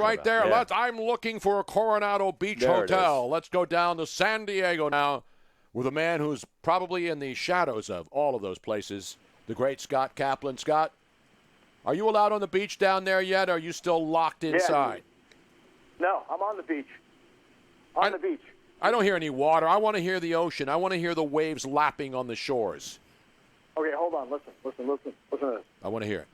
right there. Yeah. I'm looking for a Coronado Beach hotel. Let's go down to San Diego now with a man who's probably in the shadows of all of those places, the great Scott Kaplan. Scott, are you allowed on the beach down there yet, or are you still locked inside? Yeah. No, I'm on the beach. On the beach. I don't hear any water. I want to hear the ocean. I want to hear the waves lapping on the shores. Okay, hold on. Listen to this. I want to hear it.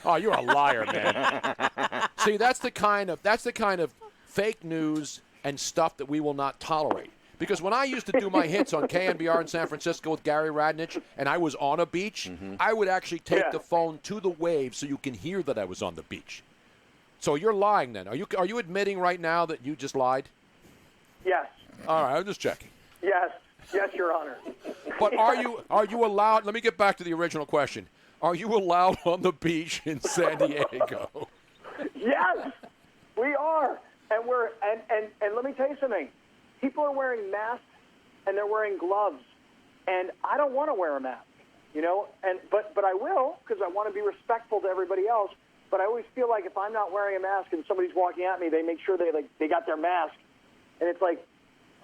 Oh, you're a liar, man. See, that's the kind of fake news and stuff that we will not tolerate. Because when I used to do my hits on KNBR in San Francisco with Gary Radnich, and I was on a beach, I would actually take the phone to the waves so you can hear that I was on the beach. So you're lying then. Are you admitting right now that you just lied? Yes. All right, I'm just checking. Yes, Your Honor. But are you allowed? Let me get back to the original question. Are you allowed on the beach in San Diego? Yes, we are, and we're and let me tell you something. People are wearing masks and they're wearing gloves, and I don't want to wear a mask, but I will because I want to be respectful to everybody else. But I always feel like if I'm not wearing a mask and somebody's walking at me, they make sure they got their mask, and it's like,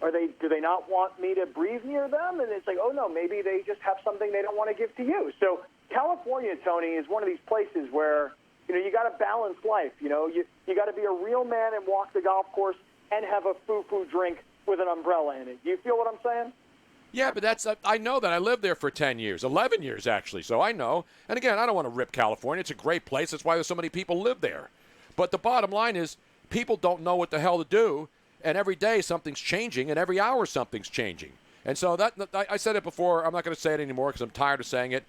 do they not want me to breathe near them? And it's like, oh no, maybe they just have something they don't want to give to you. So California, Tony, is one of these places where you got to balance life. You got to be a real man and walk the golf course and have a foo-foo drink with an umbrella in it. Do you feel what I'm saying? Yeah, but I know that. I lived there for 10 years, 11 years actually, so I know. And again, I don't want to rip California. It's a great place. That's why there's so many people live there. But the bottom line is people don't know what the hell to do, and every day something's changing, and every hour something's changing. And so I said it before. I'm not going to say it anymore because I'm tired of saying it.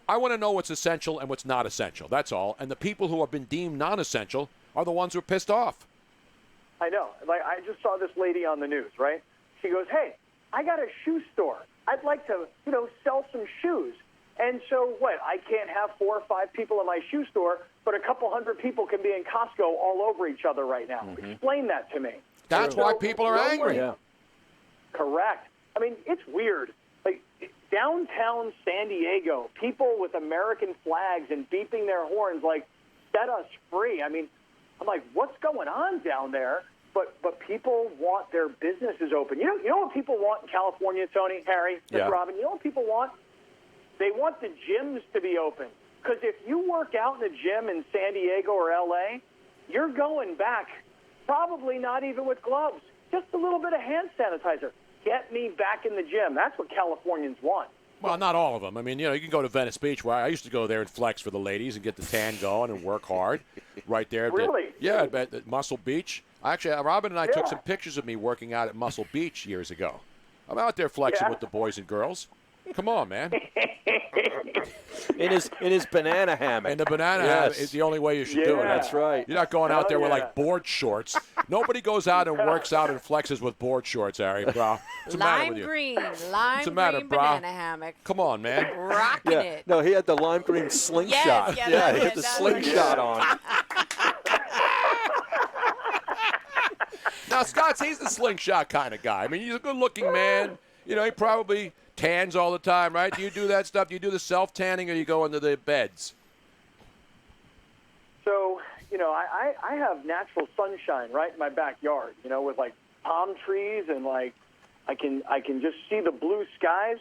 I want to know what's essential and what's not essential. That's all. And the people who have been deemed non-essential are the ones who are pissed off. I know. Like, I just saw this lady on the news, right? She goes, hey, I got a shoe store. I'd like to, sell some shoes. And so what? I can't have 4 or 5 people in my shoe store, but a couple hundred people can be in Costco all over each other right now. Mm-hmm. Explain that to me. That's why people are angry. Yeah. Correct. I mean, it's weird. Like, downtown San Diego, people with American flags and beeping their horns like, set us free. I mean, I'm like, what's going on down there? But people want their businesses open. You know what people want in California, Tony, Harry, Robin? You know what people want? They want the gyms to be open. Because if you work out in a gym in San Diego or L.A., you're going back, probably not even with gloves, just a little bit of hand sanitizer. Get me back in the gym. That's what Californians want. Well, not all of them. I mean, you can go to Venice Beach, where I used to go there and flex for the ladies and get the tan going and work hard right there. Really? At Muscle Beach. Actually, Robin and I took some pictures of me working out at Muscle Beach years ago. I'm out there flexing with the boys and girls. Come on, man. In his banana hammock. And the banana hammock is the only way you should do it. That's right. You're not going out there with, board shorts. Nobody goes out and works out and flexes with board shorts, Harry, bro. What's the matter with you? Lime green banana hammock. Come on, man. Rocking it. No, he had the lime green slingshot. He had the slingshot on. Now, he's the slingshot kind of guy. I mean, he's a good-looking man. He probably tans all the time, right? Do you do that stuff? Do you do the self-tanning, or you go into the beds? So, I have natural sunshine right in my backyard, with, palm trees and, I can just see the blue skies.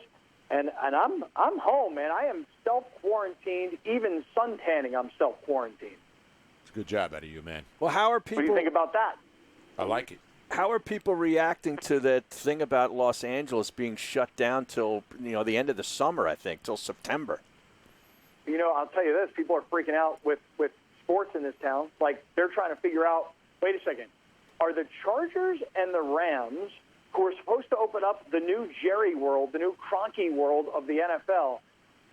And I'm home, man. I am self-quarantined. Even sun tanning, I'm self-quarantined. It's a good job out of you, man. Well, how are people... What do you think about that? I like it. How are people reacting to that thing about Los Angeles being shut down till, the end of the summer, I think, till September? I'll tell you this. People are freaking out with sports in this town. Like, they're trying to figure out, wait a second, are the Chargers and the Rams, who are supposed to open up the new Jerry world, the new Kroenke world of the NFL,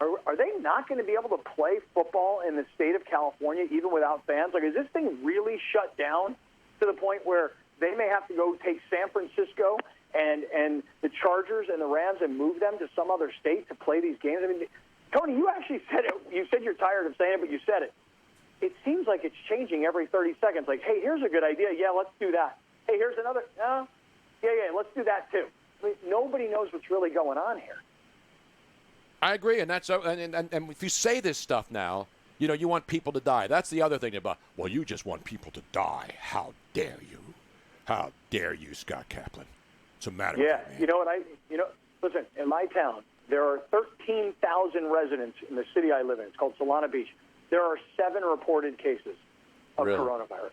are they not going to be able to play football in the state of California even without fans? Like, is this thing really shut down to the point where they may have to go take San Francisco and the Chargers and the Rams and move them to some other state to play these games? I mean, Tony, you actually said it. You said you're tired of saying it, but you said it. It seems like it's changing every 30 seconds. Like, hey, here's a good idea. Yeah, let's do that. Hey, here's another. Yeah, let's do that too. I mean, nobody knows what's really going on here. I agree, and that's and if you say this stuff now, You want people to die. That's the other thing about, well, you just want people to die. How dare you? How dare you, Scott Kaplan? It's a matter Yeah, of listen, in my town, there are 13,000 residents in the city I live in. It's called Solana Beach. There are 7 reported cases of coronavirus.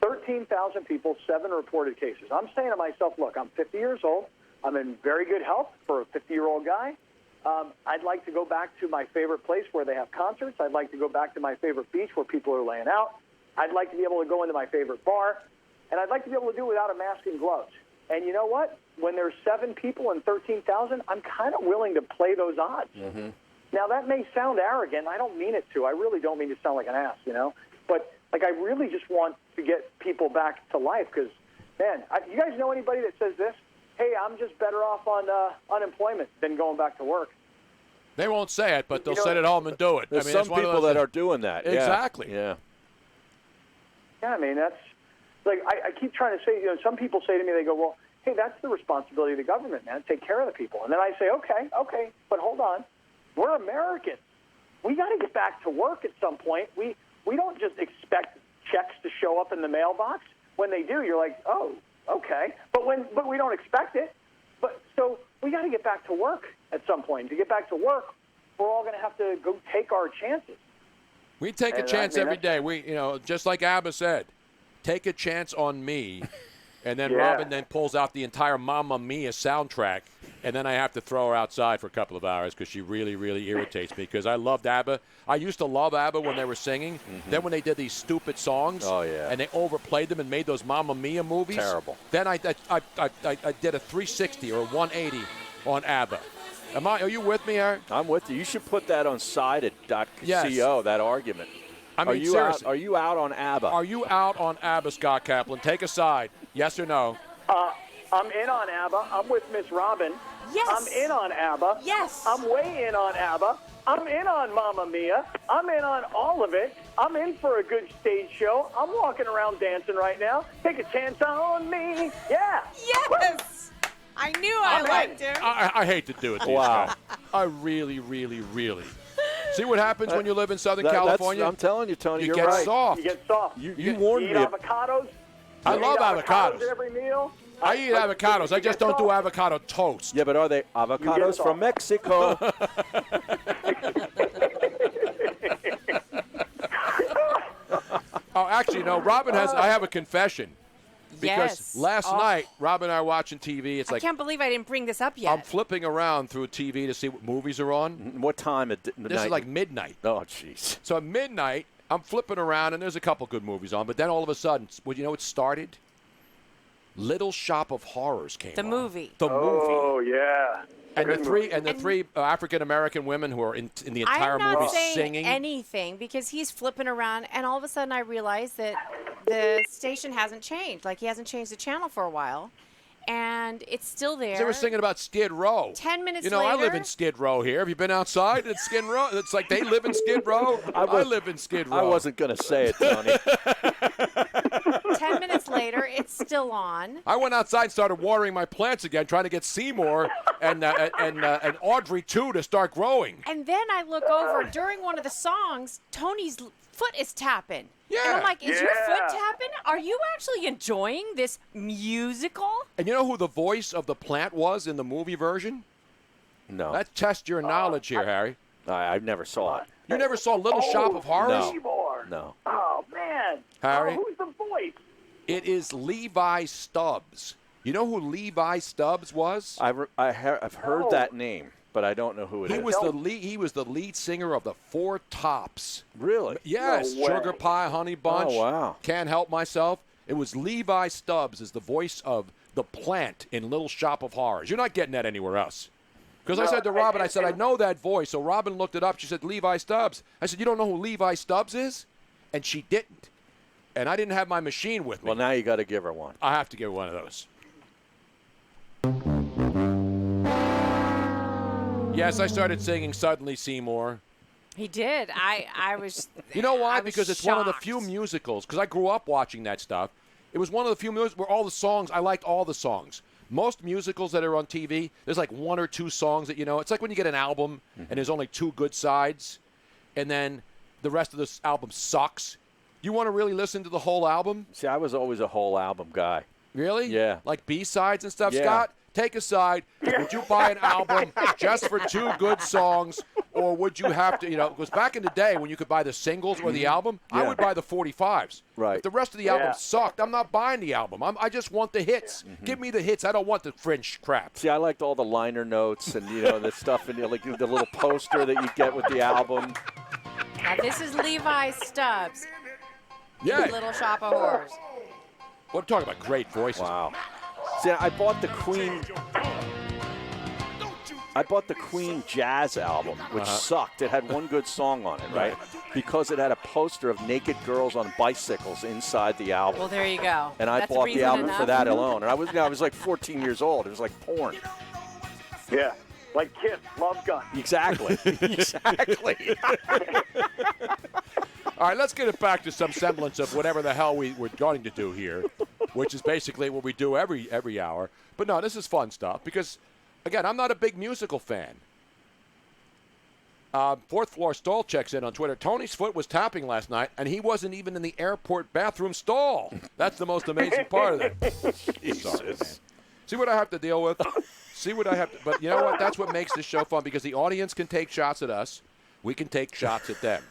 13,000 people, 7 reported cases. I'm saying to myself, look, I'm 50 years old. I'm in very good health for a 50-year-old guy. I'd like to go back to my favorite place where they have concerts. I'd like to go back to my favorite beach where people are laying out. I'd like to be able to go into my favorite bar. And I'd like to be able to do it without a mask and gloves. And you know what? When there's 7 people and 13,000, I'm kind of willing to play those odds. Mm-hmm. Now, that may sound arrogant. I don't mean it to. I really don't mean to sound like an ass, But, I really just want to get people back to life because, man, you guys know anybody that says this? Hey, I'm just better off on unemployment than going back to work. They won't say it, but they'll sit at home and do it. There's some people that are doing that. Exactly. Yeah. Yeah, I mean, that's I keep trying to say, some people say to me, they go, well, hey, that's the responsibility of the government, man, take care of the people. And then I say, okay, but hold on. We're Americans. We got to get back to work at some point. We don't just expect checks to show up in the mailbox. When they do, you're like, oh, okay. But we don't expect it. So we got to get back to work at some point. To get back to work, we're all going to have to go take our chances. We take a chance every day. We, just like ABBA said, take a chance on me. And then Robin then pulls out the entire Mamma Mia soundtrack, and then I have to throw her outside for a couple of hours because she really, really irritates me because I loved ABBA. I used to love ABBA when they were singing. Mm-hmm. Then when they did these stupid songs and they overplayed them and made those Mamma Mia movies. Terrible. Then I did a 360 or a 180 on ABBA. Are you with me, Aaron? I'm with you. You should put that on side.co, that argument. I mean, seriously. Are you out on ABBA? Are you out on ABBA, Scott Kaplan? Take a side. Yes or no? I'm in on ABBA. I'm with Miss Robin. Yes. I'm in on ABBA. Yes. I'm way in on ABBA. I'm in on Mamma Mia. I'm in on all of it. I'm in for a good stage show. I'm walking around dancing right now. Take a chance on me. Yeah. Yes. I knew I liked him. I hate to do it to you, Scott. I really, really, really. See what happens when you live in Southern California? I'm telling you, Tony, you're right. Get soft. You get soft. You warned me. Eat avocados. I love avocados. Every meal. I eat avocados. I just don't do avocado toast. Yeah, but are they avocados from Mexico? Oh, actually, no. Robin has. I have a confession. Because last night, Robin and I were watching TV. It's I can't believe I didn't bring this up yet. I'm flipping around through TV to see what movies are on. What time at night? This is like midnight. Oh, jeez. So at midnight, I'm flipping around, and there's a couple good movies on. But then all of a sudden, it started? Little Shop of Horrors came on. The movie. Oh, yeah. And the three African American women who are in the entire movie I'm not saying singing anything because he's flipping around, and all of a sudden I realize that the station hasn't changed. Like he hasn't changed the channel for a while, and it's still there. They were singing about Skid Row. 10 minutes later. I live in Skid Row here. Have you been outside at Skid Row? It's like they live in Skid Row. I live in Skid Row. I wasn't going to say it, Tony. 10 minutes later, it's still on. I went outside and started watering my plants again, trying to get Seymour and Audrey, too, to start growing. And then I look over. During one of the songs, Tony's foot is tapping. Yeah. And I'm like, is your foot tapping? Are you actually enjoying this musical? And you know who the voice of the plant was in the movie version? No. Let's test your knowledge here, Harry. I never saw it. You never saw Little Shop of Horrors? No. Oh, man. Harry? Who's the voice? It is Levi Stubbs. You know who Levi Stubbs was? I've heard that name, but I don't know who it is. He was the lead singer of the Four Tops. Really? Yes. No way. Sugar Pie, Honey Bunch. Oh, wow. Can't Help Myself. It was Levi Stubbs as the voice of the plant in Little Shop of Horrors. You're not getting that anywhere else. Because I said to Robin, I said, I know that voice. So Robin looked it up. She said, Levi Stubbs. I said, you don't know who Levi Stubbs is? And she didn't. And I didn't have my machine with me. Well, now you got to give her one. I have to give her one of those. Yes, I started singing Suddenly Seymour. He did. I was. You know why? Because it's one of the shocked. few musicals. Because I grew up watching that stuff. It was one of the few musicals where all the songs, I liked all the songs. Most musicals that are on TV, there's like one or two songs that you know. It's like when you get an album and there's only two good sides. And then the rest of this album sucks. You want to really listen to the whole album? See, I was always a whole album guy. Really? Yeah. Like B-sides and stuff, Yeah. Scott? Take a side. Would you buy an album just for 2 good songs, or would you have to, because back in the day when you could buy the singles or the album, I Yeah. would buy the 45s. Right. If the rest of the album sucked, I'm not buying the album. I just want the hits. Give me the hits. I don't want the fringe crap. See, I liked all the liner notes and, the stuff, and like the little poster that you get with the album. Now, this is Levi Stubbs. Yeah. Little Shop of Horrors. We're talking about great voices. Wow. See, I bought the Queen Jazz album, which sucked. It had one good song on it, right? Because it had a poster of naked girls on bicycles inside the album. Well, there you go. And I That's bought the reason album enough. for that alone. And I was like 14 years old. It was like porn. Yeah. Like Kiss, Love Gun. Exactly. Exactly. All right, let's get it back to some semblance of whatever the hell we're going to do here, which is basically what we do every hour. But no, this is fun stuff because, again, I'm not a big musical fan. Fourth Floor Stall checks in on Twitter. Tony's foot was tapping last night, and he wasn't even in the airport bathroom stall. That's the most amazing part of it. Sorry, man. See what I have to deal with? See what I have to... But you know what? That's what makes this show fun because the audience can take shots at us. We can take shots at them.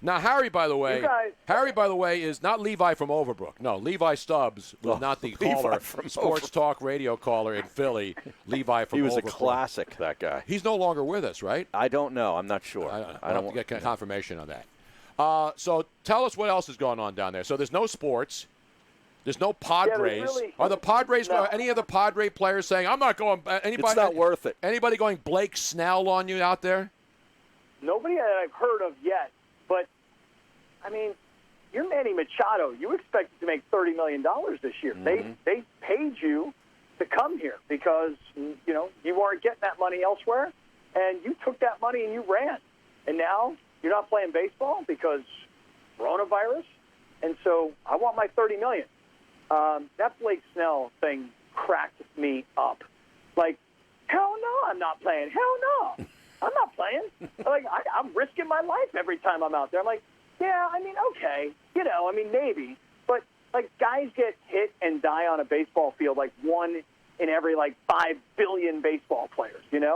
Now, Harry, by the way, is not Levi from Overbrook. No, Levi Stubbs was not the caller, sports talk radio caller in Philly. Levi from Overbrook. He was a classic, that guy. He's no longer with us, right? I don't know. I'm not sure. I don't get confirmation on that. So tell us what else is going on down there. So there's no sports. There's no Padres. Are the Padres? No. Any of the Padre players saying, "I'm not going"? Anybody? It's not worth it. Anybody going Blake Snell on you out there? Nobody that I've heard of yet. But, I mean, you're Manny Machado. You expected to make $30 million this year. Mm-hmm. They paid you to come here because, you weren't getting that money elsewhere, and you took that money and you ran. And now you're not playing baseball because coronavirus, and so I want my $30 million. That Blake Snell thing cracked me up. Like, hell no, I'm not playing. Hell no. I'm not playing. Like, I'm risking my life every time I'm out there. I'm like, yeah, I mean, okay. Maybe. But, like, guys get hit and die on a baseball field like one in every, 5 billion baseball players, Yeah,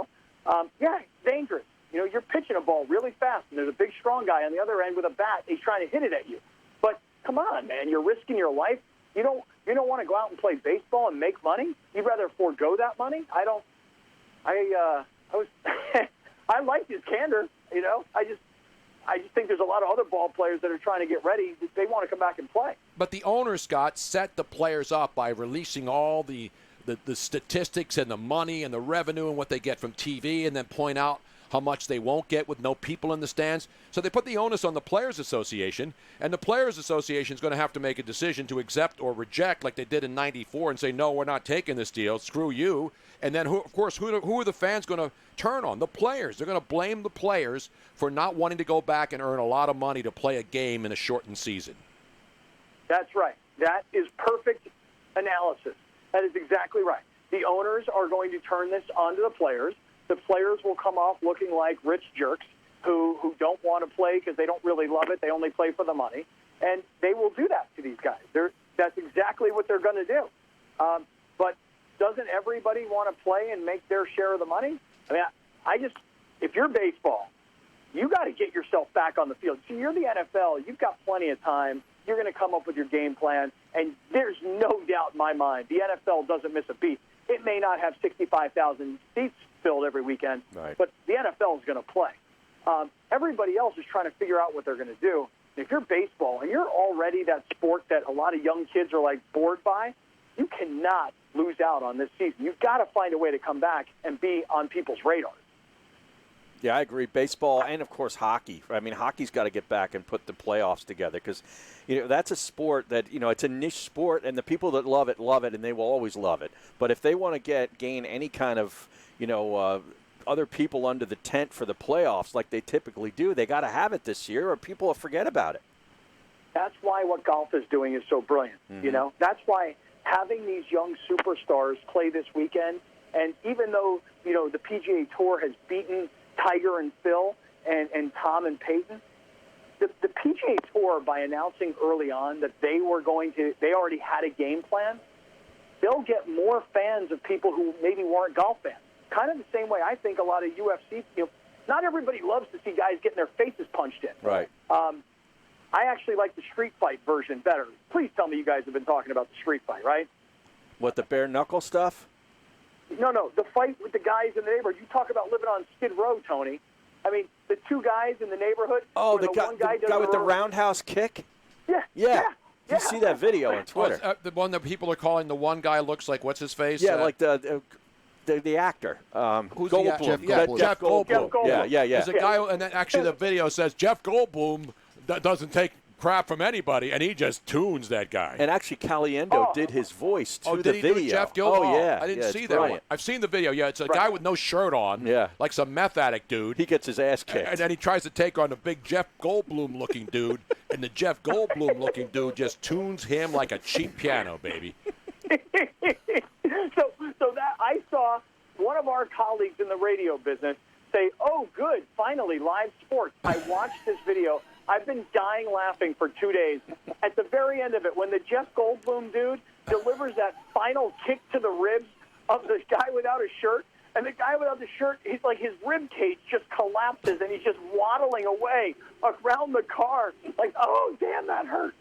it's dangerous. You're pitching a ball really fast, and there's a big, strong guy on the other end with a bat. He's trying to hit it at you. But, come on, man. You're risking your life. You don't want to go out and play baseball and make money? You'd rather forego that money? I liked his candor, I just think there's a lot of other ball players that are trying to get ready. They want to come back and play. But the owner, Scott, set the players up by releasing all the statistics and the money and the revenue and what they get from TV and then point out how much they won't get with no people in the stands. So they put the onus on the Players Association, and the Players Association is going to have to make a decision to accept or reject like they did in '94 and say, no, we're not taking this deal, screw you. And then, who are the fans going to turn on? The players. They're going to blame the players for not wanting to go back and earn a lot of money to play a game in a shortened season. That's right. That is perfect analysis. That is exactly right. The owners are going to turn this onto the players. The players will come off looking like rich jerks who don't want to play because they don't really love it. They only play for the money. And they will do that to these guys. That's exactly what they're going to do. But doesn't everybody want to play and make their share of the money? I mean, if you're baseball, you got to get yourself back on the field. See, you're the NFL. You've got plenty of time. You're going to come up with your game plan. And there's no doubt in my mind, the NFL doesn't miss a beat. It may not have 65,000 seats filled every weekend, right, but the NFL is going to play. Everybody else is trying to figure out what they're going to do. If you're baseball and you're already that sport that a lot of young kids are bored by, you cannot lose out on this season. You've got to find a way to come back and be on people's radars. Yeah, I agree. Baseball and, of course, hockey. I mean, hockey's got to get back and put the playoffs together because, that's a sport that, it's a niche sport, and the people that love it, and they will always love it. But if they want to gain any kind of, other people under the tent for the playoffs like they typically do, they got to have it this year or people will forget about it. That's why what golf is doing is so brilliant. Mm-hmm. That's why having these young superstars play this weekend, and even though, the PGA Tour has beaten Tiger and Phil and Tom and Peyton, the PGA Tour, by announcing early on that they already had a game plan, they'll get more fans of people who maybe weren't golf fans. Kind of the same way I think a lot of UFC, not everybody loves to see guys getting their faces punched in. Right. I actually like the street fight version better. Please tell me you guys have been talking about the street fight, right? What, the bare knuckle stuff? No, the fight with the guys in the neighborhood. You talk about living on Skid Row, Tony. I mean, the two guys in the neighborhood. Oh, where the guy with the roundhouse kick? Yeah. You see that video on Twitter. The one that people are calling the one guy looks like, what's his face? Yeah, like the actor. Who's Goldblum. Jeff Goldblum. Jeff Goldblum. Yeah. There's a guy, and then actually the video says Jeff Goldblum doesn't take crap from anybody, and he just tunes that guy. And actually, Caliendo did his voice to the did he video. do Jeff Goldblum? Oh, yeah. I didn't see it's that one. brilliant. I've seen the video. Yeah, it's a guy with no shirt on. Yeah. Like some meth addict dude. He gets his ass kicked. And then he tries to take on the big Jeff Goldblum-looking dude, and the Jeff Goldblum-looking dude just tunes him like a cheap piano, baby. So that I saw one of our colleagues in the radio business say, "Oh, good, finally live sports." I watched this video. I've been dying laughing for 2 days. At the very end of it, when the Jeff Goldblum dude delivers that final kick to the ribs of the guy without a shirt, and the guy without the shirt, he's like his rib cage just collapses, and he's just waddling away around the car, like, "Oh, damn, that hurt."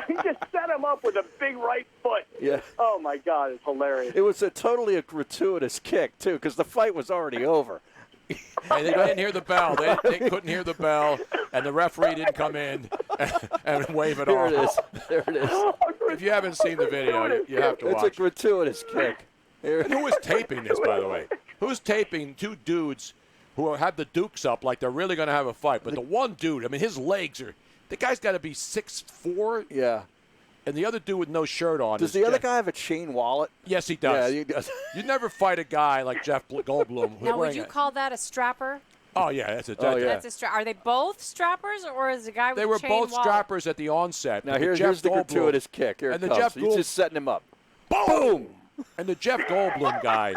He just set him up with a big right foot. Yeah. Oh my God, it's hilarious. It was totally a gratuitous kick too, because the fight was already over. And they didn't hear the bell. They couldn't hear the bell, and the referee didn't come in and wave it There off. it is. There it is. If you haven't seen the video, you have to It's watch. a gratuitous kick. And who is taping this, by the way? Who's taping two dudes who have the dukes up like they're really going to have a fight? But the one dude, I mean, his legs are – the guy's got to be 6'4", Yeah. and the other dude with no shirt on. Does the other guy have a chain wallet? Yes, he does. Yeah, he does. You'd never fight a guy like Jeff Goldblum. who's Now, would wearing you a- call that a strapper? Oh, yeah, that's a Oh, yeah. That's a strap. Are they both strappers, or is the guy with They the were chain both wallet? strappers at the onset. Now, but here's Jeff the Goldblum- gratuitous kick. Here and it the comes. Jeff He's Gold- just setting him up. Boom! And the Jeff Goldblum guy,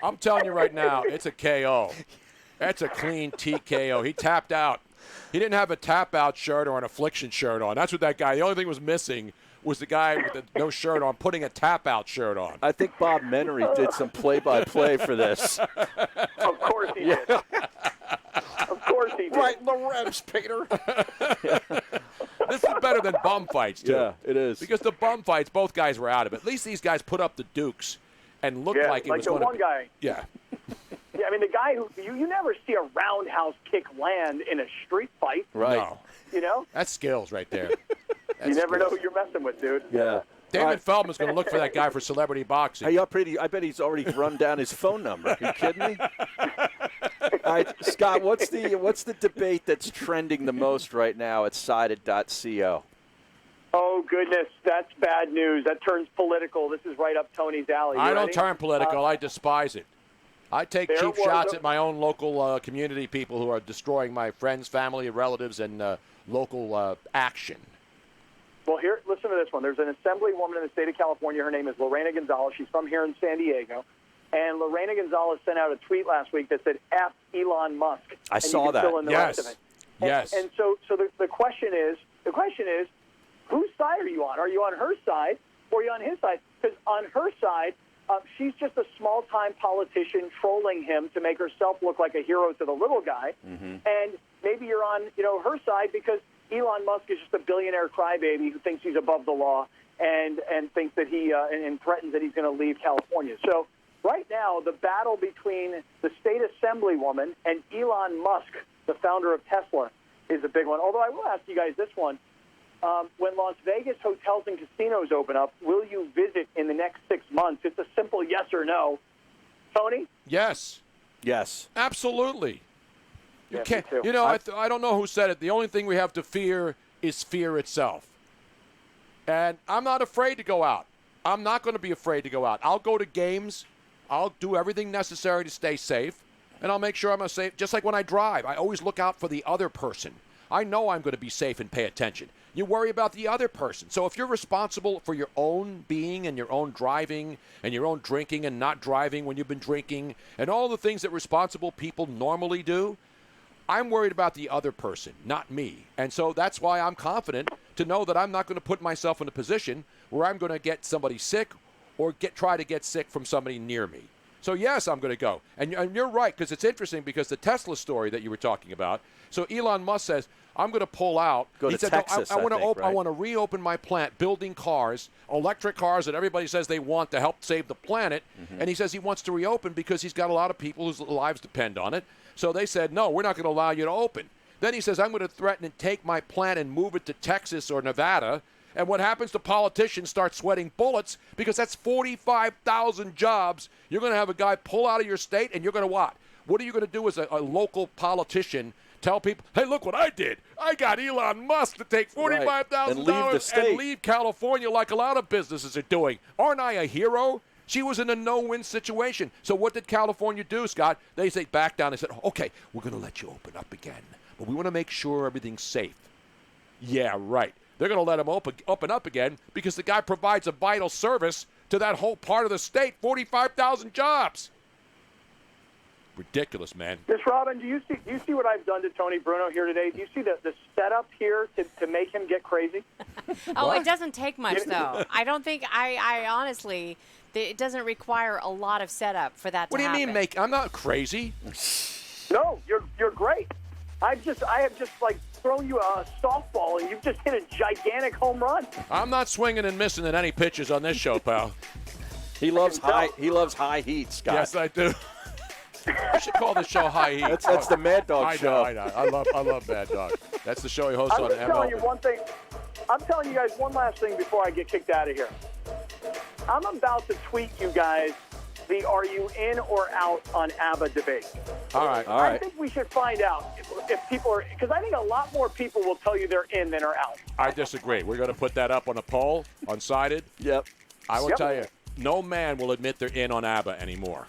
I'm telling you right now, it's a KO. That's a clean TKO. He tapped out. He didn't have a tap-out shirt or an affliction shirt on. That's what that guy, the only thing was missing was the guy with the no shirt on putting a tap-out shirt on. I think Bob Menery did some play-by-play for this. Of course he did. Of course he did. Right in the ribs, Peter. This is better than bum fights, too. Yeah, it is. Because the bum fights, both guys were out of it. At least these guys put up the dukes and looked Yeah, like it like was the going to one guy. Yeah. Yeah, I mean, the guy who you never see a roundhouse kick land in a street fight. Right. No. You know, That's skills right there. you never know skills. who you're messing with, dude. Yeah. David Feldman's going to look for that guy for celebrity boxing. Hey, I bet he's already run down his phone number. Are you kidding me? All right, Scott, what's the debate that's trending the most right now at sided.co? Oh goodness, that's bad news. That turns political. This is right up Tony's alley. You I don't ready? turn political. I despise it. I take there cheap was shots a- at my own local community people who are destroying my friends, family, relatives, and local action. Well, here, listen to this one. There's an assemblywoman in the state of California. Her name is Lorena Gonzalez. She's from here in San Diego. And Lorena Gonzalez sent out a tweet last week that said, F Elon Musk. I And saw you can that. Fill in the Yes. rest of it. Yes. And so the question is, whose side are you on? Are you on her side or are you on his side? Because on her side, she's just a small-time politician trolling him to make herself look like a hero to the little guy. Mm-hmm. And maybe you're on, her side because Elon Musk is just a billionaire crybaby who thinks he's above the law and thinks that he and threatens that he's going to leave California. So right now, the battle between the state assemblywoman and Elon Musk, the founder of Tesla, is a big one. Although I will ask you guys this one. When Las Vegas hotels and casinos open up, will you visit in the next 6 months? It's a simple yes or no. Tony? Yes. Yes. Absolutely. You Yeah, can't. me too. I don't know who said it. The only thing we have to fear is fear itself. And I'm not afraid to go out. I'm not going to be afraid to go out. I'll go to games. I'll do everything necessary to stay safe, and I'll make sure I'm safe. Just like when I drive, I always look out for the other person. I know I'm going to be safe and pay attention. You worry about the other person. So if you're responsible for your own being and your own driving and your own drinking and not driving when you've been drinking and all the things that responsible people normally do, I'm worried about the other person, not me. And so that's why I'm confident to know that I'm not going to put myself in a position where I'm going to get somebody sick or try to get sick from somebody near me. So, yes, I'm going to go. And you're right, because it's interesting because the Tesla story that you were talking about, so Elon Musk says, I'm going to pull out. Go he to said, Texas, I want to right? I want to reopen my plant building cars, electric cars that everybody says they want to help save the planet. And he says he wants to reopen because he's got a lot of people whose lives depend on it. So they said, no, we're not going to allow you to open. Then he says, I'm going to threaten to take my plant and move it to Texas or Nevada. And what happens to politicians start sweating bullets because that's 45,000 jobs. You're going to have a guy pull out of your state, and you're going to what? What are you going to do as a local politician? Tell people, hey, look what I did. I got Elon Musk to take $45,000 and leave California like a lot of businesses are doing. Aren't I a hero? She was in a no-win situation. So what did California do, Scott? They say back down. They said, okay, we're going to let you open up again, but we want to make sure everything's safe. Yeah, right. They're going to let him open up again because the guy provides a vital service to that whole part of the state, 45,000 jobs. Ridiculous, man. Miss Robin, do you see what I've done to Tony Bruno here today? Do you see the setup here to make him get crazy? It doesn't take much, though. I don't think I honestly, it doesn't require a lot of setup for that to happen. What do you mean I'm not crazy. No, you're great. I have just like thrown you a softball and you've just hit a gigantic home run. I'm not swinging and missing at any pitches on this show, pal. He loves high heat, Scott. Yes, I do. We should call this show High Heat. That's the Mad Dog show. I know. I love Mad Dog. That's the show he hosts on MLB. I'm telling you guys one last thing before I get kicked out of here. I'm about to tweet you guys the "Are you in or out on ABBA" debate. All right. I think we should find out if people are, because I think a lot more people will tell you they're in than are out. I disagree. We're going to put that up on a poll, unsided. Yep. I will tell you, no man will admit they're in on ABBA anymore.